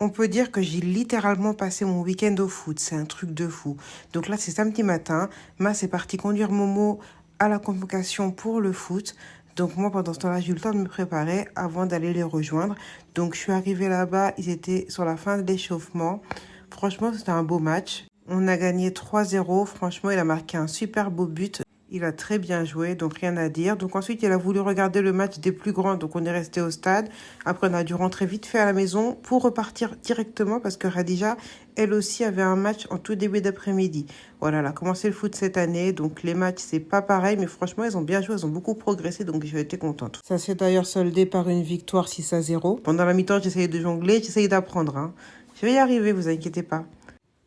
On peut dire que j'ai littéralement passé mon week-end au foot. C'est un truc de fou. Donc là, c'est samedi matin. Ma, c'est parti conduire Momo à la convocation pour le foot. Donc moi, pendant ce temps-là, j'ai eu le temps de me préparer avant d'aller les rejoindre. Donc je suis arrivée là-bas. Ils étaient sur la fin de l'échauffement. Franchement, c'était un beau match. On a gagné 3-0. Franchement, il a marqué un super beau but. Il a très bien joué, donc rien à dire. Donc ensuite, il a voulu regarder le match des plus grands, donc on est resté au stade. Après, on a dû rentrer vite fait à la maison pour repartir directement parce que Radija, elle aussi, avait un match en tout début d'après-midi. Voilà, elle a commencé le foot cette année, donc les matchs, c'est pas pareil, mais franchement, ils ont bien joué, ils ont beaucoup progressé, donc j'ai été contente. Ça s'est d'ailleurs soldé par une victoire 6-0. Pendant la mi-temps, j'essayais de jongler, j'essayais d'apprendre, hein. Je vais y arriver, vous inquiétez pas.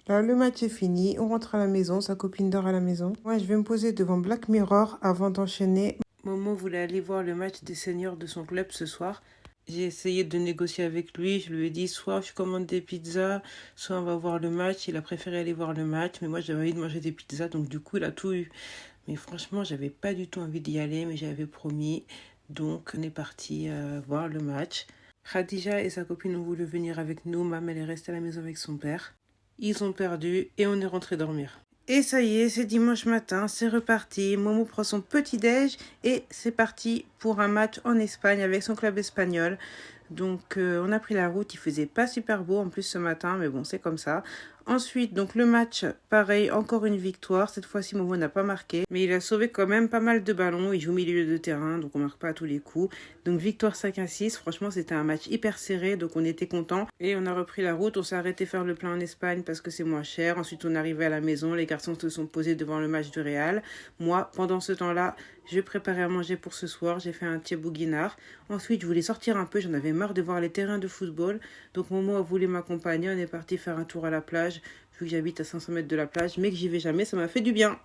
Là, le match est fini, on rentre à la maison, sa copine dort à la maison. Moi, je vais me poser devant Black Mirror avant d'enchaîner. Momo voulait aller voir le match des seniors de son club ce soir. J'ai essayé de négocier avec lui, je lui ai dit soit je commande des pizzas, soit on va voir le match. Il a préféré aller voir le match, mais moi j'avais envie de manger des pizzas, donc du coup il a tout eu. Mais franchement, j'avais pas du tout envie d'y aller, mais j'avais promis. Donc on est parti voir le match. Khadija et sa copine ont voulu venir avec nous, Mam elle est restée à la maison avec son père. Ils ont perdu et on est rentré dormir. Et ça y est, c'est dimanche matin, c'est reparti. Momo prend son petit-déj et c'est parti pour un match en Espagne avec son club espagnol. Donc on a pris la route, il faisait pas super beau en plus ce matin, mais bon, c'est comme ça. Ensuite, donc le match, pareil, encore une victoire. Cette fois-ci, Momo n'a pas marqué, mais il a sauvé quand même pas mal de ballons. Il joue au milieu de terrain, donc on marque pas à tous les coups. Donc victoire 5-6. Franchement, c'était un match hyper serré, donc on était contents. Et on a repris la route. On s'est arrêté faire le plein en Espagne parce que c'est moins cher. Ensuite, on est arrivé à la maison. Les garçons se sont posés devant le match du Real. Moi, pendant ce temps-là, je préparais à manger pour ce soir. J'ai fait un thiebou guinard. Ensuite, je voulais sortir un peu. J'en avais marre de voir les terrains de football. Donc, Momo a voulu m'accompagner. On est parti faire un tour à la plage. Vu que j'habite à 500 mètres de la plage, mais que j'y vais jamais, ça m'a fait du bien.